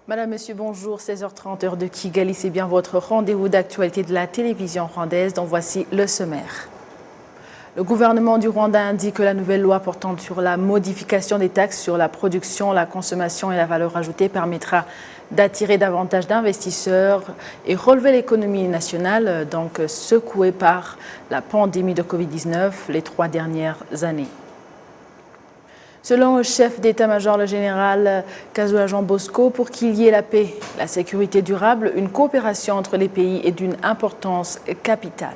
Madame, Monsieur, bonjour. 16h30, heure de Kigali, c'est bien votre rendez-vous d'actualité de la télévision rwandaise, dont voici le sommaire. Le gouvernement du Rwanda indique que la nouvelle loi portant sur la modification des taxes sur la production, la consommation et la valeur ajoutée permettra d'attirer davantage d'investisseurs et relever l'économie nationale, donc secouée par la pandémie de Covid-19 les 3 dernières années. Selon le chef d'état-major, le général Kazoula Jean Bosco, pour qu'il y ait la paix, la sécurité durable, une coopération entre les pays est d'une importance capitale.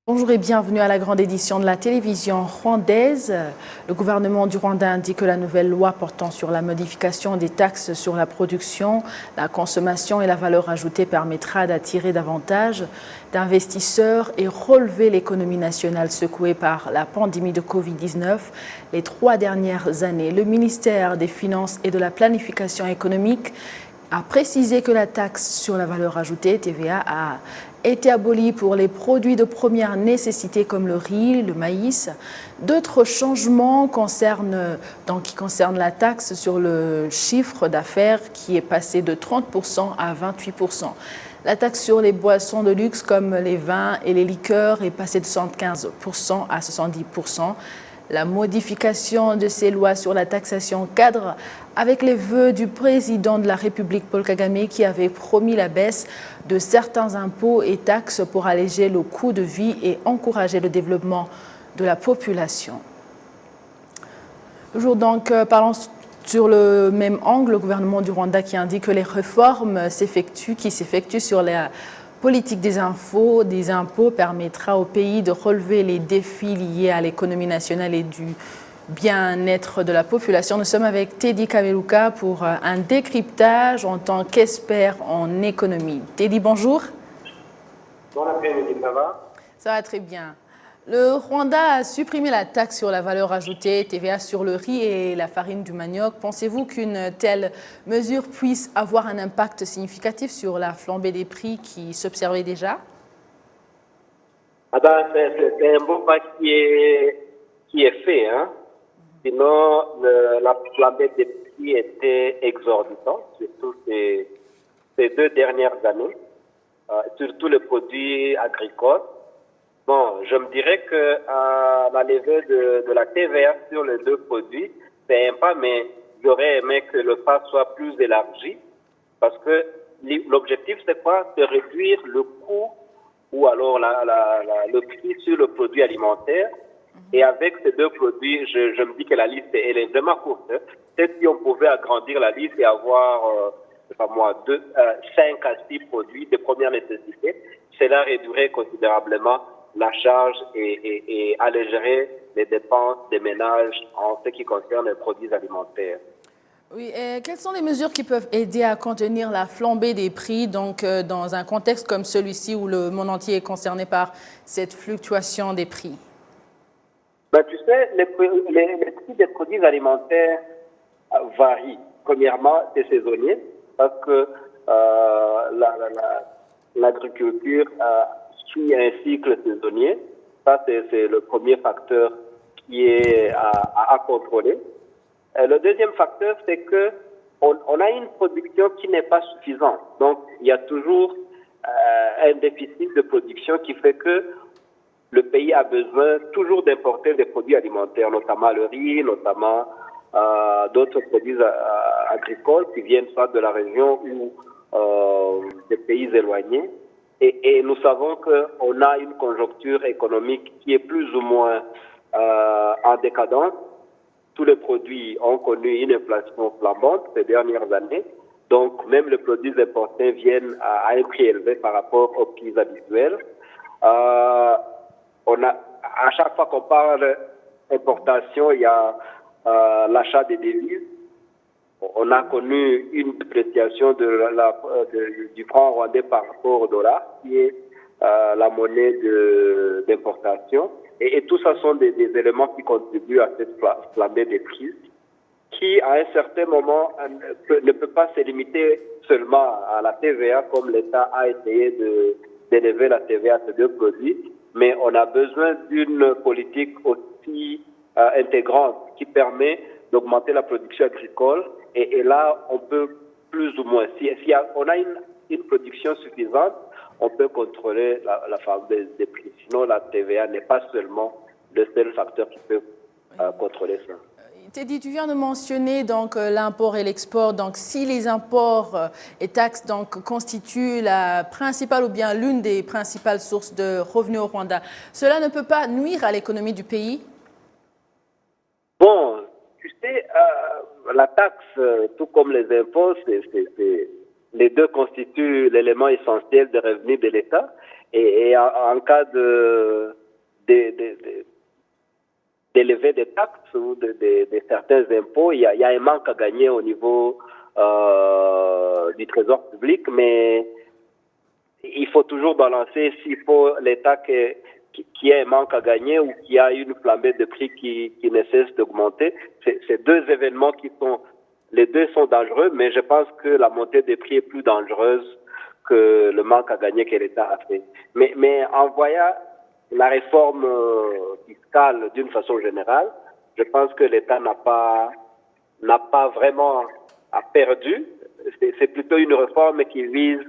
Bonjour et bienvenue à la grande édition de la télévision rwandaise. Le gouvernement du Rwanda indique que la nouvelle loi portant sur la modification des taxes sur la production, la consommation et la valeur ajoutée permettra d'attirer davantage d'investisseurs et relever l'économie nationale secouée par la pandémie de Covid-19 les 3 dernières années. Le ministère des Finances et de la Planification économique a précisé que la taxe sur la valeur ajoutée, TVA, a été abolie pour les produits de première nécessité comme le riz, le maïs. D'autres changements qui concernent la taxe sur le chiffre d'affaires qui est passé de 30% à 28%. La taxe sur les boissons de luxe comme les vins et les liqueurs est passée de 75% à 70%. La modification de ces lois sur la taxation cadre avec les vœux du président de la République, Paul Kagame, qui avait promis la baisse de certains impôts et taxes pour alléger le coût de vie et encourager le développement de la population. Toujours donc, parlons sur le même angle, le gouvernement du Rwanda qui indique que les réformes qui s'effectuent sur la politique des impôts permettra au pays de relever les défis liés à l'économie nationale et du bien-être de la population. Nous sommes avec Teddy Kaberuka pour un décryptage en tant qu'expert en économie. Teddy, bonjour. Bon après-midi, ça va? Ça va très bien. Le Rwanda a supprimé la taxe sur la valeur ajoutée, TVA sur le riz et la farine du manioc. Pensez-vous qu'une telle mesure puisse avoir un impact significatif sur la flambée des prix qui s'observait déjà? C'est un bon pas qui est fait. Hein? Sinon, la flambée des prix était exorbitante, surtout ces 2 dernières années, surtout les produits agricoles. Bon, je me dirais que la levée de la TVA sur les 2 produits, c'est un pas, mais j'aurais aimé que le pas soit plus élargi, parce que l'objectif, c'est quoi? De réduire le coût ou alors le prix sur le produit alimentaire. Et avec ces 2 produits, je me dis que la liste elle est vraiment courte. Peut-être si on pouvait agrandir la liste et avoir, 5 à 6 produits de première nécessité, cela réduirait considérablement la charge et allégerait les dépenses des ménages en ce qui concerne les produits alimentaires. Oui, et quelles sont les mesures qui peuvent aider à contenir la flambée des prix, donc dans un contexte comme celui-ci où le monde entier est concerné par cette fluctuation des prix? Tu sais, les prix des produits alimentaires varient. Premièrement, c'est saisonnier parce que l'agriculture suit un cycle saisonnier. Ça, c'est le premier facteur qui est à contrôler. Le deuxième facteur, c'est que on a une production qui n'est pas suffisante. Donc, il y a toujours un déficit de production qui fait que le pays a besoin toujours d'importer des produits alimentaires, notamment le riz, notamment d'autres produits agricoles qui viennent soit de la région ou des pays éloignés. Et nous savons qu'on a une conjoncture économique qui est plus ou moins en décadence. Tous les produits ont connu une inflation flambante ces dernières années. Donc, même les produits importés viennent à un prix élevé par rapport aux prix habituels. À chaque fois qu'on parle d'importation, il y a l'achat des devises. On a connu une dépréciation du franc rwandais par rapport au dollar, qui est la monnaie d'importation. Et tout ça sont des éléments qui contribuent à cette flambée des prix, qui à un certain moment ne peut pas se limiter seulement à la TVA, comme l'État a essayé d'élever la TVA à ces 2 produits, mais on a besoin d'une politique aussi intégrante qui permet d'augmenter la production agricole. Et là, on peut plus ou moins, si on a une production suffisante, on peut contrôler la forme des prix. Sinon, la TVA n'est pas seulement le seul facteur qui peut contrôler ça. Teddy, tu viens de mentionner donc l'import et l'export. Donc, si les imports et taxes donc constituent la principale ou bien l'une des principales sources de revenus au Rwanda, cela ne peut pas nuire à l'économie du pays? Bon, tu sais, la taxe, tout comme les impôts, les deux constituent l'élément essentiel des revenus de l'État. Et en cas d'élever des taxes ou de certains impôts, il y a un manque à gagner au niveau du trésor public, mais il faut toujours balancer s'il faut l'État qui a un manque à gagner ou qui a une flambée de prix qui ne cesse d'augmenter. Ces deux événements les deux sont dangereux, mais je pense que la montée des prix est plus dangereuse que le manque à gagner que l'État a fait. Mais en voyant la réforme fiscale d'une façon générale, je pense que l'État n'a pas vraiment perdu. C'est plutôt une réforme qui vise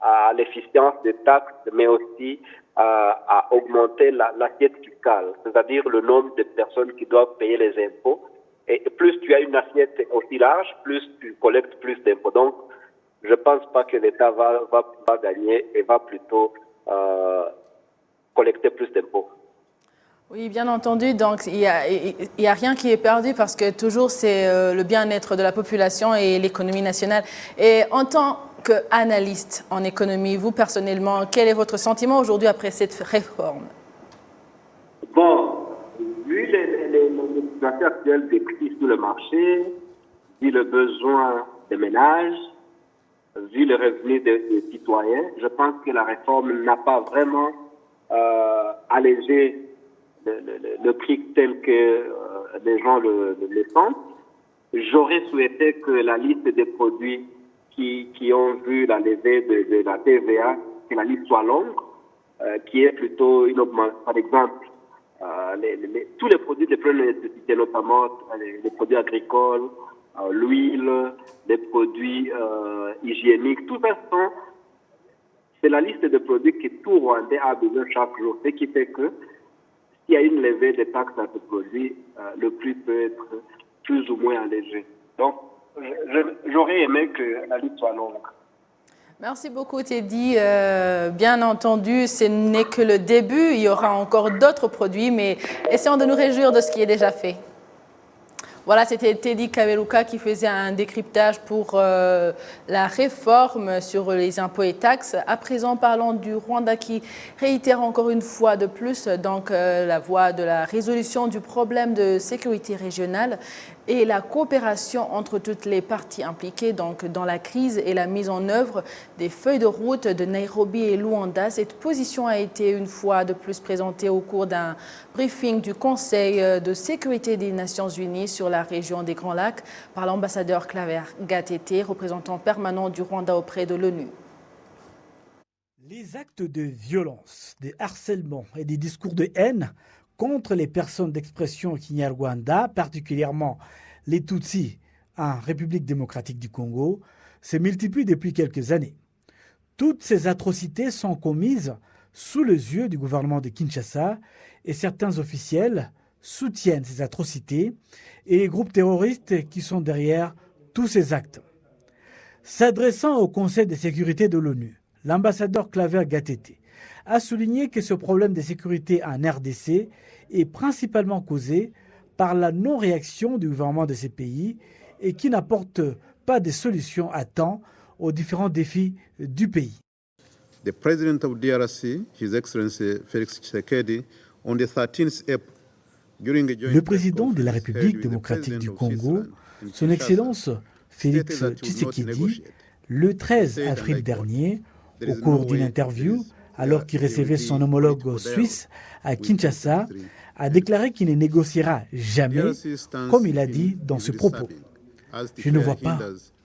à l'efficience des taxes, mais aussi à augmenter l'assiette fiscale, c'est-à-dire le nombre de personnes qui doivent payer les impôts. Et plus tu as une assiette aussi large, plus tu collectes plus d'impôts. Donc, je ne pense pas que l'État va gagner et va plutôt collecter plus d'impôts. Oui, bien entendu. Donc, il y a rien qui est perdu parce que toujours c'est le bien-être de la population et l'économie nationale. Et en tant qu'analyste en économie, vous personnellement, quel est votre sentiment aujourd'hui après cette réforme? Bon, vu les situations actuelles des prix sur le marché, vu le besoin des ménages, vu le revenu des citoyens, je pense que la réforme n'a pas vraiment allégé le prix tel que les gens le sentent. J'aurais souhaité que la liste des produits qui ont vu la levée de la TVA, que la liste soit longue, qui est plutôt une augmentation. Par exemple, tous les produits de première nécessité, notamment les produits agricoles, l'huile, les produits hygiéniques, tout ça c'est la liste de produits que tout Rwandais a besoin chaque jour. Ce qui fait que s'il y a une levée des taxes à ce produit, le prix peut être plus ou moins allégé. Donc, j'aurais aimé que la liste soit longue. Merci beaucoup Teddy. Bien entendu, ce n'est que le début. Il y aura encore d'autres produits, mais essayons de nous réjouir de ce qui est déjà fait. Voilà, c'était Teddy Kaberuka qui faisait un décryptage pour la réforme sur les impôts et taxes. À présent, parlons du Rwanda qui réitère encore une fois de plus donc, la voie de la résolution du problème de sécurité régionale et la coopération entre toutes les parties impliquées donc, dans la crise et la mise en œuvre des feuilles de route de Nairobi et Luanda. Cette position a été une fois de plus présentée au cours d'un briefing du Conseil de sécurité des Nations Unies sur la région des Grands Lacs par l'ambassadeur Claver Gatete, représentant permanent du Rwanda auprès de l'ONU. Les actes de violence, de harcèlement et des discours de haine contre les personnes d'expression Kinyarwanda, particulièrement les Tutsis en République démocratique du Congo, se multiplient depuis quelques années. Toutes ces atrocités sont commises sous les yeux du gouvernement de Kinshasa et certains officiels soutiennent ces atrocités et les groupes terroristes qui sont derrière tous ces actes. S'adressant au Conseil de sécurité de l'ONU, l'ambassadeur Claver Gatete a souligné que ce problème de sécurité en RDC est principalement causé par la non-réaction du gouvernement de ces pays et qui n'apporte pas de solutions à temps aux différents défis du pays. The President of DRC, His Excellency Félix Tshisekedi, on the 13th April, le président de la République démocratique du Congo, son Excellence Félix Tshisekedi, le 13 avril dernier, au cours d'une interview, alors qu'il recevait son homologue suisse à Kinshasa, a déclaré qu'il ne négociera jamais, comme il a dit dans ce propos. Je ne vois pas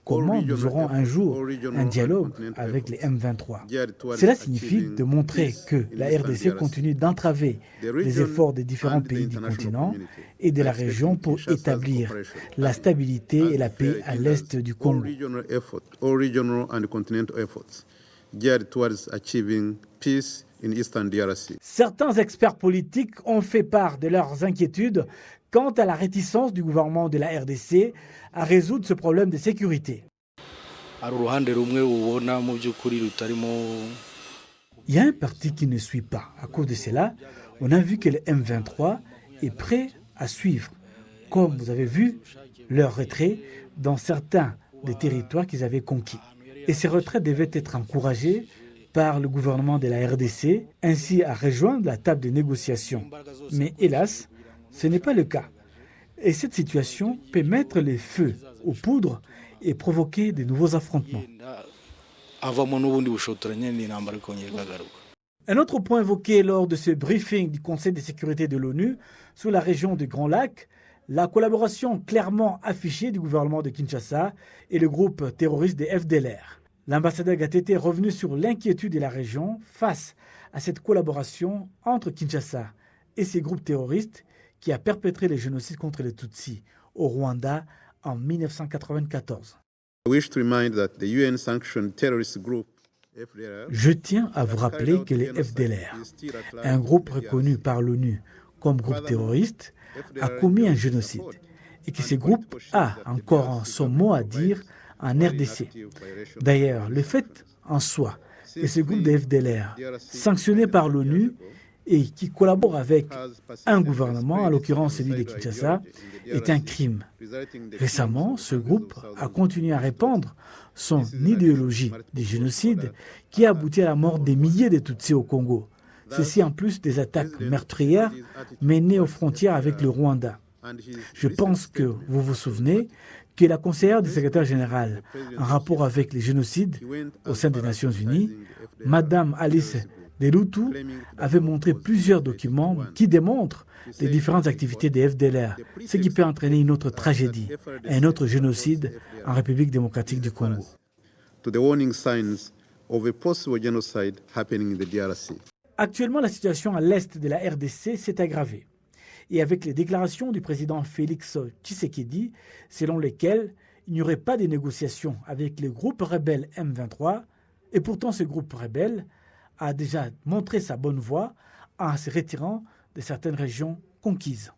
comment nous aurons un jour un dialogue avec les M23. Cela signifie de montrer que la RDC continue d'entraver les efforts des différents pays du continent et de la région pour établir la stabilité et la paix à l'est du Congo. Certains experts politiques ont fait part de leurs inquiétudes quant à la réticence du gouvernement de la RDC à résoudre ce problème de sécurité. Il y a un parti qui ne suit pas. À cause de cela, on a vu que le M23 est prêt à suivre. Comme vous avez vu, leur retrait dans certains des territoires qu'ils avaient conquis. Et ces retraits devaient être encouragés par le gouvernement de la RDC, ainsi à rejoindre la table de négociation. Mais hélas, ce n'est pas le cas. Et cette situation peut mettre le feu aux poudres et provoquer de nouveaux affrontements. Un autre point évoqué lors de ce briefing du Conseil de sécurité de l'ONU sur la région du Grand Lac, la collaboration clairement affichée du gouvernement de Kinshasa et le groupe terroriste des FDLR. L'ambassadeur Gatete est revenu sur l'inquiétude de la région face à cette collaboration entre Kinshasa et ces groupes terroristes qui a perpétré les génocides contre les Tutsis au Rwanda en 1994. Je tiens à vous rappeler que les FDLR, un groupe reconnu par l'ONU comme groupe terroriste, a commis un génocide et que ce groupe a encore son mot à dire en RDC. D'ailleurs, le fait en soi que ce groupe de FDLR, sanctionné par l'ONU et qui collabore avec un gouvernement, en l'occurrence celui de Kinshasa, est un crime. Récemment, ce groupe a continué à répandre son idéologie du génocide qui a abouti à la mort des milliers de Tutsis au Congo. Ceci en plus des attaques meurtrières menées aux frontières avec le Rwanda. Je pense que vous vous souvenez que la conseillère du secrétaire général en rapport avec les génocides au sein des Nations Unies, Madame Alice Delutu, avait montré plusieurs documents qui démontrent les différentes activités des FDLR, ce qui peut entraîner une autre tragédie, un autre génocide en République démocratique du Congo. Actuellement, la situation à l'est de la RDC s'est aggravée. Et avec les déclarations du président Félix Tshisekedi, selon lesquelles il n'y aurait pas de négociations avec le groupe rebelle M23, et pourtant ce groupe rebelle a déjà montré sa bonne voie en se retirant de certaines régions conquises.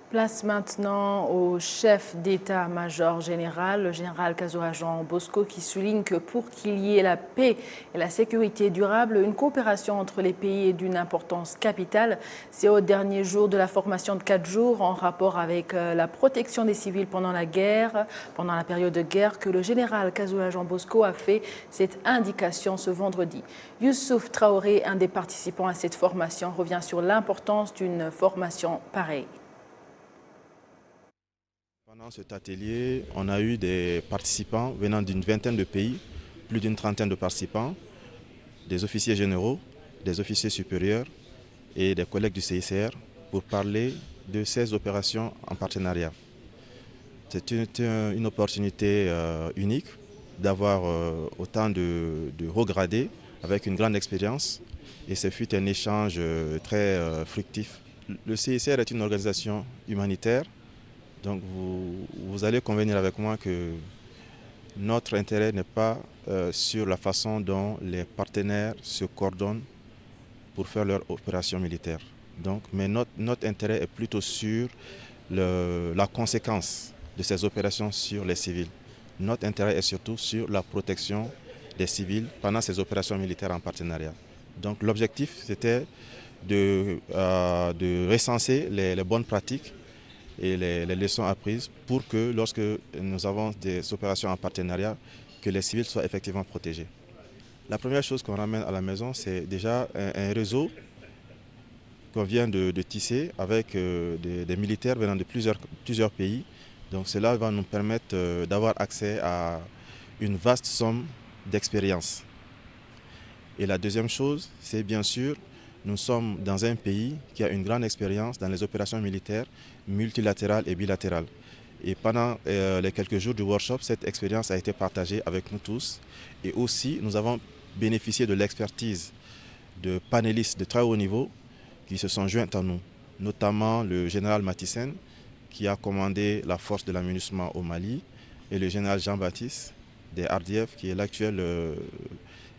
Place maintenant au chef d'état-major général, le général Kazoura Jean Bosco, qui souligne que pour qu'il y ait la paix et la sécurité durable, une coopération entre les pays est d'une importance capitale. C'est au dernier jour de la formation de 4 jours en rapport avec la protection des civils pendant la période de guerre, que le général Kazoura Jean Bosco a fait cette indication ce vendredi. Youssouf Traoré, un des participants à cette formation, revient sur l'importance d'une formation pareille. Pendant cet atelier, on a eu des participants venant d'une vingtaine de pays, plus d'une trentaine de participants, des officiers généraux, des officiers supérieurs et des collègues du CICR pour parler de ces opérations en partenariat. C'est une opportunité unique d'avoir autant de hauts gradés avec une grande expérience et ce fut un échange très fructif. Le CICR est une organisation humanitaire. Donc vous allez convenir avec moi que notre intérêt n'est pas sur la façon dont les partenaires se coordonnent pour faire leur opération militaire. Mais notre intérêt est plutôt sur la conséquence de ces opérations sur les civils. Notre intérêt est surtout sur la protection des civils pendant ces opérations militaires en partenariat. Donc l'objectif c'était de recenser les bonnes pratiques et les leçons apprises pour que lorsque nous avons des opérations en partenariat, que les civils soient effectivement protégés. La première chose qu'on ramène à la maison, c'est déjà un réseau qu'on vient de tisser avec des militaires venant de plusieurs pays. Donc cela va nous permettre d'avoir accès à une vaste somme d'expérience. Et la deuxième chose, c'est bien sûr, nous sommes dans un pays qui a une grande expérience dans les opérations militaires multilatérales et bilatérales. Et pendant les quelques jours du workshop, cette expérience a été partagée avec nous tous. Et aussi, nous avons bénéficié de l'expertise de panélistes de très haut niveau qui se sont joints à nous, notamment le général Matisen, qui a commandé la force de l'aménagement au Mali, et le général Jean-Baptiste des RDF, qui est l'actuel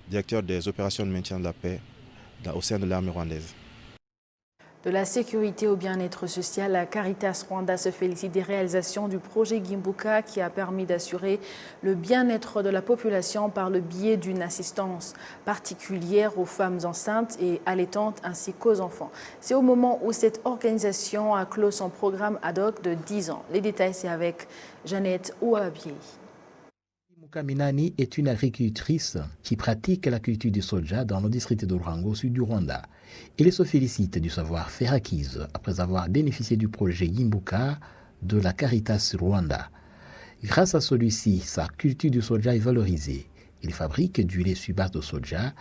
directeur des opérations de maintien de la paix au sein de l'armée rwandaise. De la sécurité au bien-être social, la Caritas Rwanda se félicite des réalisations du projet Gimbuka qui a permis d'assurer le bien-être de la population par le biais d'une assistance particulière aux femmes enceintes et allaitantes ainsi qu'aux enfants. C'est au moment où cette organisation a clos son programme ad hoc de 10 ans. Les détails, c'est avec Jeannette Ouabié. Mukaminani est une agricultrice qui pratique la culture du soja dans le district de Ruhango, au sud du Rwanda. Elle se félicite du savoir-faire acquis après avoir bénéficié du projet Gimbuka de la Caritas Rwanda. Grâce à celui-ci, sa culture du soja est valorisée. Il fabrique du lait sur base de soja,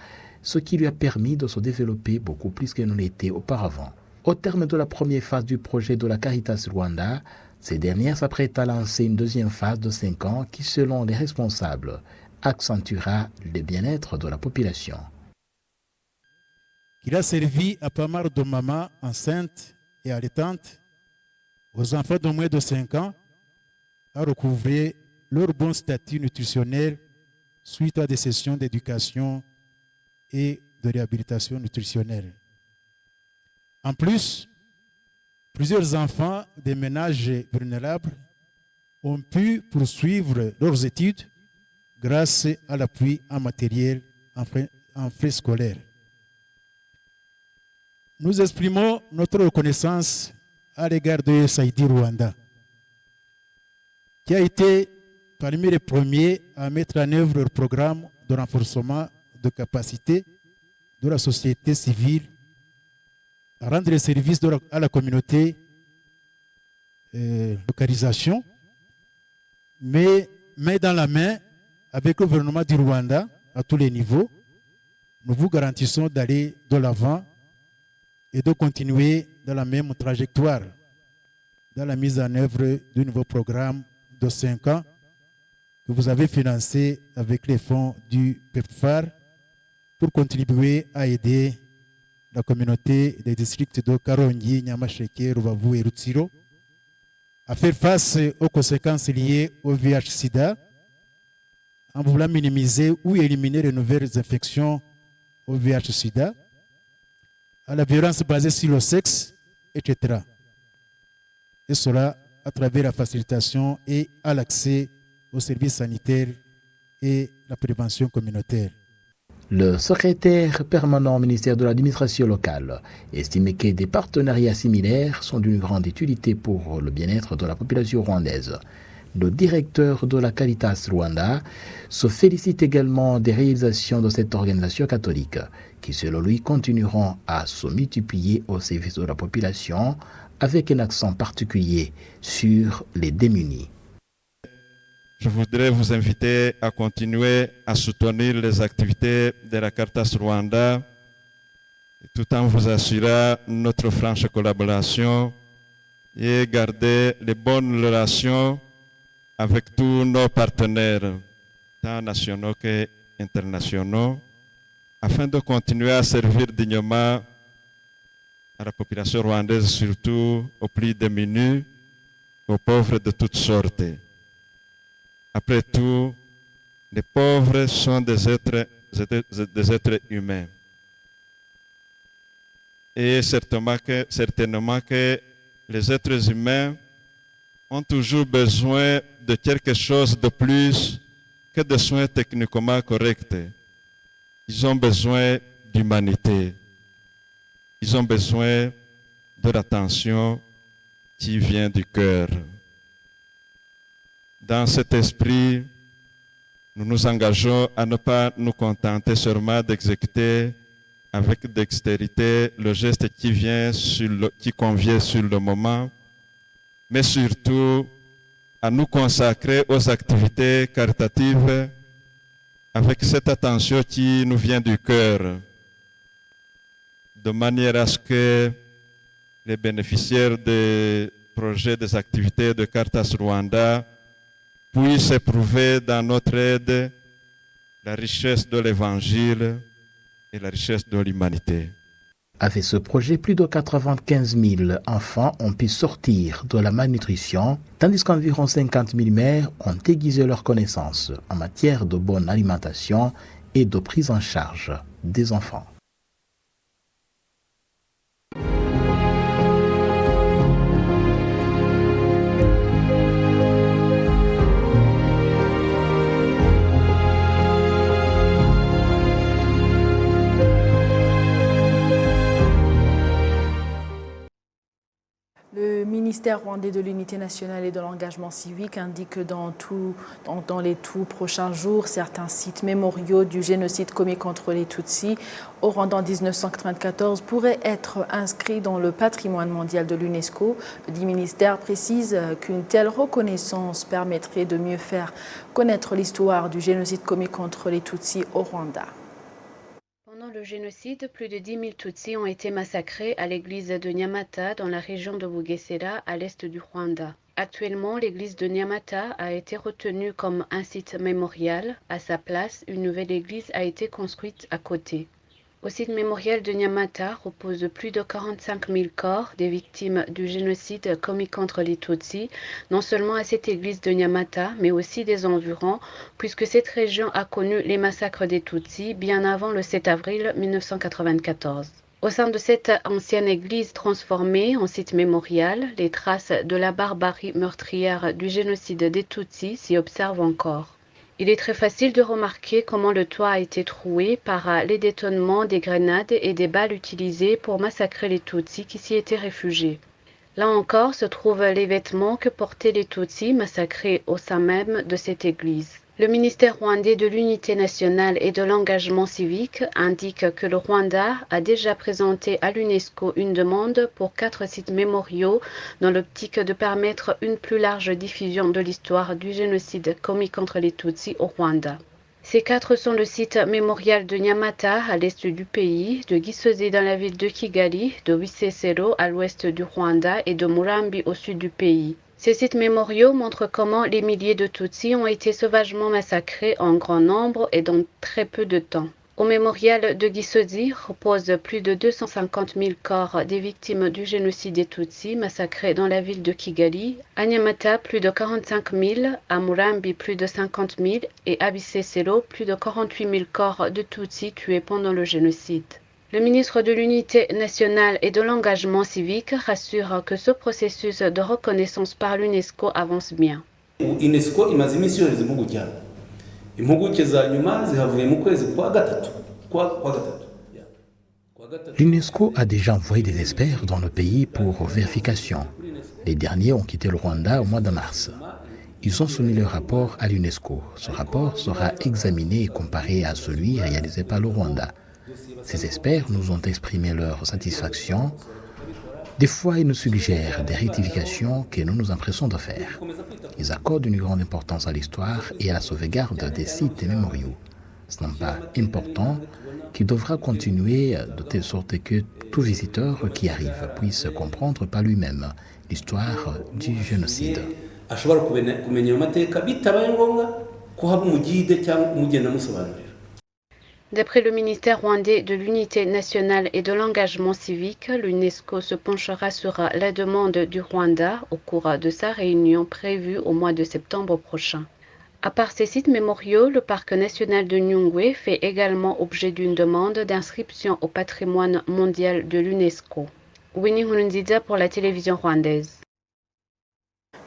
ce qui lui a permis de se développer beaucoup plus qu'elle ne l'était auparavant. Au terme de la première phase du projet de la Caritas Rwanda, ces dernières s'apprêtent à lancer une deuxième phase de 5 ans qui, selon les responsables, accentuera le bien-être de la population. Il a servi à pas mal de mamans enceintes et allaitantes, aux enfants de moins de 5 ans, à recouvrer leur bon statut nutritionnel suite à des sessions d'éducation et de réhabilitation nutritionnelle. En plus, plusieurs enfants des ménages vulnérables ont pu poursuivre leurs études grâce à l'appui en matériel en frais scolaires. Nous exprimons notre reconnaissance à l'égard de Saïdi Rwanda, qui a été parmi les premiers à mettre en œuvre le programme de renforcement de capacité de la société civile à rendre les services à la communauté, localisation, mais main dans la main avec le gouvernement du Rwanda à tous les niveaux. Nous vous garantissons d'aller de l'avant et de continuer dans la même trajectoire dans la mise en œuvre du nouveau programme de 5 ans que vous avez financé avec les fonds du PEPFAR pour contribuer à aider la communauté des districts de Karongi, Nyamasheke, Rubavu et Rutsiro à faire face aux conséquences liées au VIH-Sida en voulant minimiser ou éliminer les nouvelles infections au VIH-Sida, à la violence basée sur le sexe, etc. Et cela à travers la facilitation et à l'accès aux services sanitaires et la prévention communautaire. Le secrétaire permanent au ministère de l'administration locale estime que des partenariats similaires sont d'une grande utilité pour le bien-être de la population rwandaise. Le directeur de la Caritas Rwanda se félicite également des réalisations de cette organisation catholique qui, selon lui, continueront à se multiplier au service de la population avec un accent particulier sur les démunis. Je voudrais vous inviter à continuer à soutenir les activités de la Caritas Rwanda tout en vous assurant notre franche collaboration et garder les bonnes relations avec tous nos partenaires, tant nationaux qu'internationaux, afin de continuer à servir dignement à la population rwandaise, surtout aux plus démunis, aux pauvres de toutes sortes. Après tout, les pauvres sont des êtres humains. Et certainement que les êtres humains ont toujours besoin de quelque chose de plus que de soins techniquement corrects. Ils ont besoin d'humanité. Ils ont besoin de l'attention qui vient du cœur. Dans cet esprit, nous nous engageons à ne pas nous contenter seulement d'exécuter avec dextérité le geste qui convient sur le moment, mais surtout à nous consacrer aux activités caritatives avec cette attention qui nous vient du cœur, de manière à ce que les bénéficiaires des projets, des activités de Caritas Rwanda puissent éprouver dans notre aide la richesse de l'Évangile et la richesse de l'humanité. Avec ce projet, plus de 95 000 enfants ont pu sortir de la malnutrition, tandis qu'environ 50 000 mères ont aiguisé leurs connaissances en matière de bonne alimentation et de prise en charge des enfants. Le ministère rwandais de l'Unité nationale et de l'engagement civique indique que dans les tout prochains jours, certains sites mémoriaux du génocide commis contre les Tutsis au Rwanda en 1994 pourraient être inscrits dans le patrimoine mondial de l'UNESCO. Le dit ministère précise qu'une telle reconnaissance permettrait de mieux faire connaître l'histoire du génocide commis contre les Tutsis au Rwanda. Pendant le génocide, plus de 10 000 Tutsis ont été massacrés à l'église de Nyamata dans la région de Bugesera à l'est du Rwanda. Actuellement, l'église de Nyamata a été retenue comme un site mémorial. À sa place, une nouvelle église a été construite à côté. Au site mémorial de Nyamata reposent plus de 45 000 corps des victimes du génocide commis contre les Tutsis, non seulement à cette église de Nyamata, mais aussi des environs, puisque cette région a connu les massacres des Tutsis bien avant le 7 avril 1994. Au sein de cette ancienne église transformée en site mémorial, les traces de la barbarie meurtrière du génocide des Tutsis s'y observent encore. Il est très facile de remarquer comment le toit a été troué par les détonnements des grenades et des balles utilisées pour massacrer les Tutsis qui s'y étaient réfugiés. Là encore se trouvent les vêtements que portaient les Tutsis massacrés au sein même de cette église. Le ministère rwandais de l'Unité nationale et de l'engagement civique indique que le Rwanda a déjà présenté à l'UNESCO une demande pour 4 sites mémoriaux dans l'optique de permettre une plus large diffusion de l'histoire du génocide commis contre les Tutsis au Rwanda. Ces 4 sont le site mémorial de Nyamata à l'est du pays, de Gisozi dans la ville de Kigali, de Wisesero à l'ouest du Rwanda et de Murambi au sud du pays. Ces sites mémoriaux montrent comment les milliers de Tutsis ont été sauvagement massacrés en grand nombre et dans très peu de temps. Au mémorial de Gisozi reposent plus de 250 000 corps des victimes du génocide des Tutsis massacrés dans la ville de Kigali, à Nyamata plus de 45 000, à Murambi plus de 50 000 et à Bisesero plus de 48 000 corps de Tutsis tués pendant le génocide. Le ministre de l'Unité nationale et de l'engagement civique rassure que ce processus de reconnaissance par l'UNESCO avance bien. UNESCO imaze iminsi yohereza impuguke hano. Impuguke za nyuma zihavuye mu kwezi kwa gatatu. L'UNESCO a déjà envoyé des experts dans le pays pour vérification. Les derniers ont quitté le Rwanda au mois de mars. Ils ont soumis leur rapport à l'UNESCO. Ce rapport sera examiné et comparé à celui réalisé par le Rwanda. Ces experts nous ont exprimé leur satisfaction. Des fois, ils nous suggèrent des rectifications que nous nous empressons de faire. Ils accordent une grande importance à l'histoire et à la sauvegarde des sites mémoriaux. Ce n'est pas important qui devra continuer de telle sorte que tout visiteur qui arrive puisse comprendre par lui-même l'histoire du génocide. D'après le ministère rwandais de l'Unité nationale et de l'engagement civique, l'UNESCO se penchera sur la demande du Rwanda au cours de sa réunion prévue au mois de septembre prochain. À part ces sites mémoriaux, le parc national de Nyungwe fait également objet d'une demande d'inscription au patrimoine mondial de l'UNESCO. Winnie Nkurunziza pour la télévision rwandaise.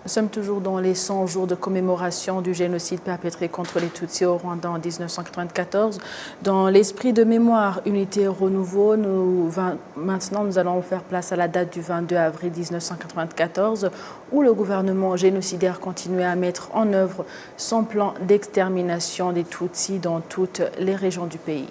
Nous sommes toujours dans les 100 jours de commémoration du génocide perpétré contre les Tutsis au Rwanda en 1994. Dans l'esprit de mémoire, unité, renouveau, maintenant nous allons faire place à la date du 22 avril 1994 où le gouvernement génocidaire continuait à mettre en œuvre son plan d'extermination des Tutsis dans toutes les régions du pays.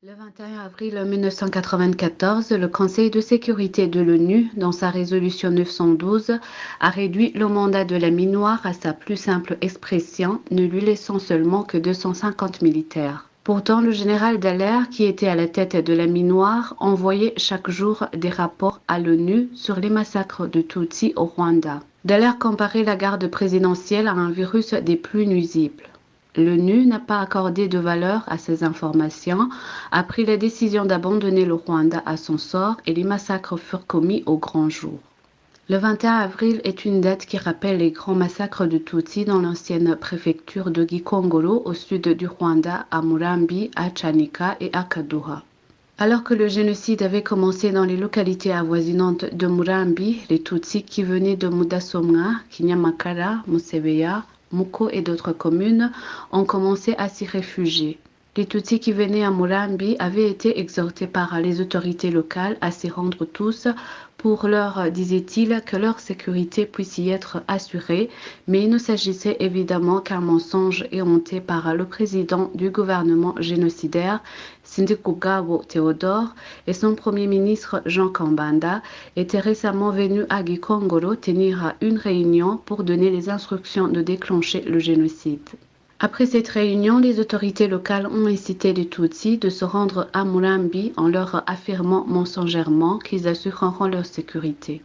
Le 21 avril 1994, le Conseil de sécurité de l'ONU, dans sa résolution 912, a réduit le mandat de la MINUSMA à sa plus simple expression, ne lui laissant seulement que 250 militaires. Pourtant, le général Dallaire, qui était à la tête de la MINUSMA, envoyait chaque jour des rapports à l'ONU sur les massacres de Tutsis au Rwanda. De l'air comparer la garde présidentielle à un virus des plus nuisibles. L'ONU n'a pas accordé de valeur à ces informations, a pris la décision d'abandonner le Rwanda à son sort et les massacres furent commis au grand jour. Le 21 avril est une date qui rappelle les grands massacres de Tutsis dans l'ancienne préfecture de Gikongoro au sud du Rwanda, à Murambi, à Chanika et à Kaduha. Alors que le génocide avait commencé dans les localités avoisinantes de Murambi, les Tutsis qui venaient de Mudasomwa, Kinyamakara, Musebeya, Muko et d'autres communes ont commencé à s'y réfugier. Les Tutsis qui venaient à Murambi avaient été exhortés par les autorités locales à s'y rendre tous pour leur, disait-il, que leur sécurité puisse y être assurée, mais il ne s'agissait évidemment qu'un mensonge éhonté par le président du gouvernement génocidaire, Sindikugabo Théodore, et son premier ministre Jean Kambanda étaient récemment venus à Gikongoro tenir une réunion pour donner les instructions de déclencher le génocide. Après cette réunion, les autorités locales ont incité les Tutsis de se rendre à Murambi en leur affirmant mensongèrement qu'ils assureront leur sécurité.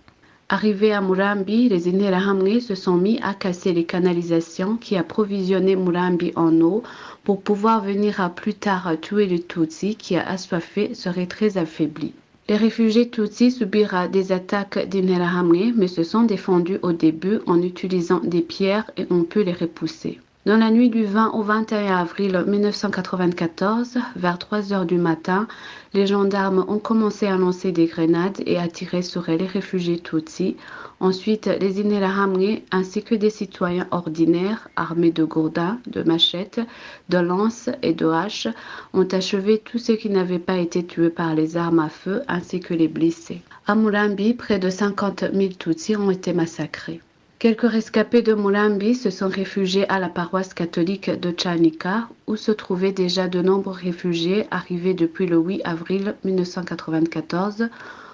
Arrivés à Murambi, les Interahamwe se sont mis à casser les canalisations qui approvisionnaient Murambi en eau pour pouvoir venir à plus tard tuer les Tutsis qui, assoiffés, seraient très affaiblis. Les réfugiés Tutsis subirent des attaques d'Interahamwe mais se sont défendus au début en utilisant des pierres et ont pu les repousser. Dans la nuit du 20 au 21 avril 1994, vers 3 heures du matin, les gendarmes ont commencé à lancer des grenades et à tirer sur les réfugiés Tutsis. Ensuite, les Interahamwe ainsi que des citoyens ordinaires, armés de gourdins, de machettes, de lances et de haches, ont achevé tous ceux qui n'avaient pas été tués par les armes à feu ainsi que les blessés. À Murambi, près de 50 000 Tutsis ont été massacrés. Quelques rescapés de Murambi se sont réfugiés à la paroisse catholique de Chanika, où se trouvaient déjà de nombreux réfugiés arrivés depuis le 8 avril 1994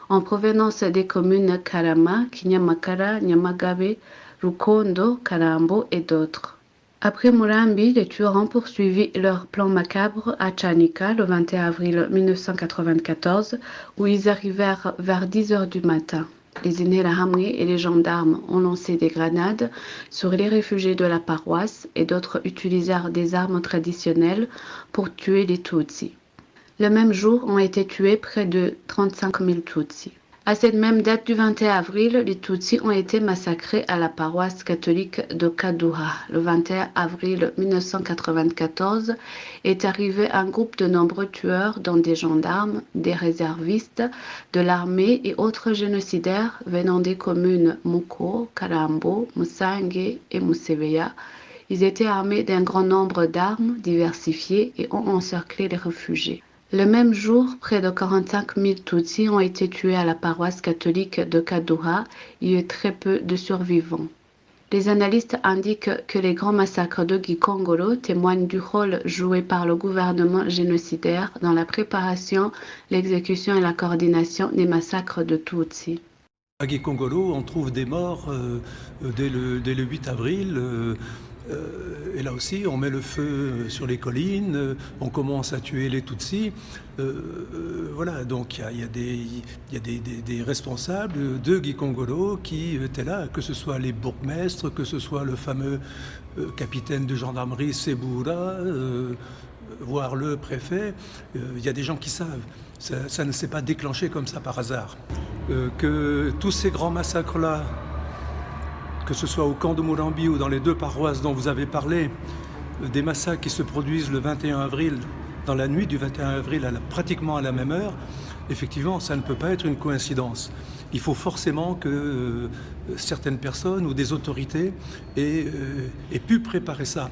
en provenance des communes Karama, Kinyamakara, Nyamagabe, Rukondo, Karambo et d'autres. Après Murambi, les tueurs ont poursuivi leur plan macabre à Chanika le 21 avril 1994, où ils arrivèrent vers 10 heures du matin. Les Interahamwe et les gendarmes ont lancé des grenades sur les réfugiés de la paroisse et d'autres utilisèrent des armes traditionnelles pour tuer les Tutsis. Le même jour ont été tués près de 35 000 Tutsis. À cette même date du 21 avril, les Tutsis ont été massacrés à la paroisse catholique de Kaduha. Le 21 avril 1994 est arrivé un groupe de nombreux tueurs, dont des gendarmes, des réservistes, de l'armée et autres génocidaires venant des communes Muko, Karambo, Musange et Musebeya. Ils étaient armés d'un grand nombre d'armes diversifiées et ont encerclé les réfugiés. Le même jour, près de 45 000 Tutsis ont été tués à la paroisse catholique de Kaduha. Il y a eu très peu de survivants. Les analystes indiquent que les grands massacres de Gikongoro témoignent du rôle joué par le gouvernement génocidaire dans la préparation, l'exécution et la coordination des massacres de Tutsis. À Gikongoro, on trouve des morts dès le 8 avril. Et là aussi, on met le feu sur les collines, on commence à tuer les Tutsis. Voilà, donc il y a des responsables de Gikongoro qui étaient là, que ce soit les bourgmestres, que ce soit le fameux capitaine de gendarmerie Sebura, voire le préfet. Il y a des gens qui savent. Ça ne s'est pas déclenché comme ça par hasard. Que tous ces grands massacres-là, que ce soit au camp de Murambi ou dans les deux paroisses dont vous avez parlé, des massacres qui se produisent le 21 avril, dans la nuit du 21 avril, pratiquement à la même heure, effectivement, ça ne peut pas être une coïncidence. Il faut forcément que certaines personnes ou des autorités aient pu préparer ça.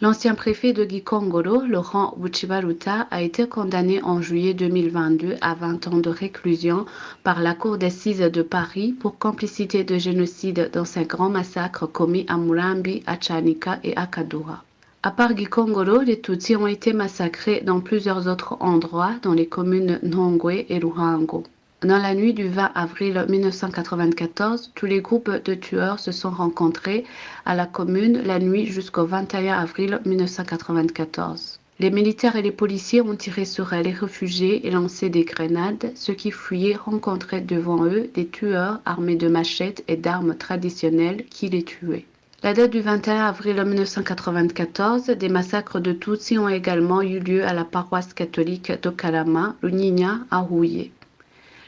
L'ancien préfet de Gikongoro, Laurent Buchibaruta, a été condamné en juillet 2022 à 20 ans de réclusion par la Cour d'assises de Paris pour complicité de génocide dans ces grands massacres commis à Murambi, à Chanika et à Kaduha. À part Gikongoro, les Tutsis ont été massacrés dans plusieurs autres endroits dans les communes Nhongwe et Ruhango. Dans la nuit du 20 avril 1994, tous les groupes de tueurs se sont rencontrés à la commune la nuit jusqu'au 21 avril 1994. Les militaires et les policiers ont tiré sur les réfugiés et lancé des grenades. Ceux qui fuyaient rencontraient devant eux des tueurs armés de machettes et d'armes traditionnelles qui les tuaient. La date du 21 avril 1994, des massacres de Tutsis ont également eu lieu à la paroisse catholique de Kalama, Runyinya, à Huye.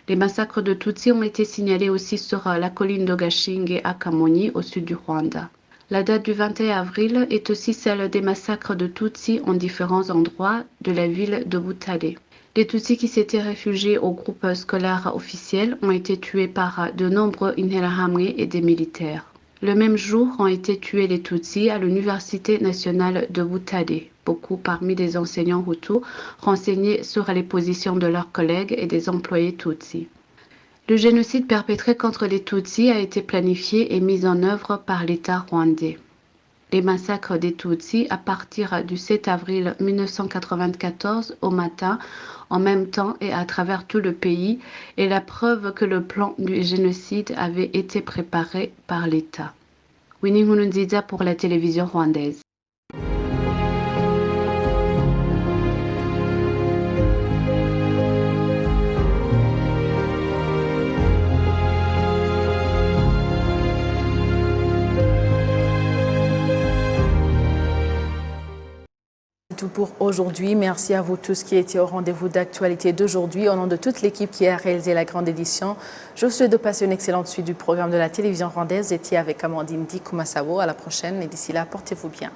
Les massacres de Tutsis ont été signalés aussi sur la colline de Gashinge à Kamoni, au sud du Rwanda. La date du 21 avril est aussi celle des massacres de Tutsis en différents endroits de la ville de Butare. Les Tutsis qui s'étaient réfugiés au groupe scolaire officiel ont été tués par de nombreux Interahamwe et des militaires. Le même jour ont été tués les Tutsis à l'Université nationale de Butare. Beaucoup parmi les enseignants Hutus renseignés sur les positions de leurs collègues et des employés Tutsis. Le génocide perpétré contre les Tutsis a été planifié et mis en œuvre par l'État rwandais. Les massacres des Tutsis à partir du 7 avril 1994 au matin, en même temps et à travers tout le pays, est la preuve que le plan du génocide avait été préparé par l'État. Winnie Nkurunziza pour la télévision rwandaise. Tout pour aujourd'hui. Merci à vous tous qui étiez au rendez-vous d'actualité d'aujourd'hui. Au nom de toute l'équipe qui a réalisé la grande édition, je vous souhaite de passer une excellente suite du programme de la télévision rwandaise. J'étais avec Amandine Di Kumasabo. À la prochaine et d'ici là, portez-vous bien.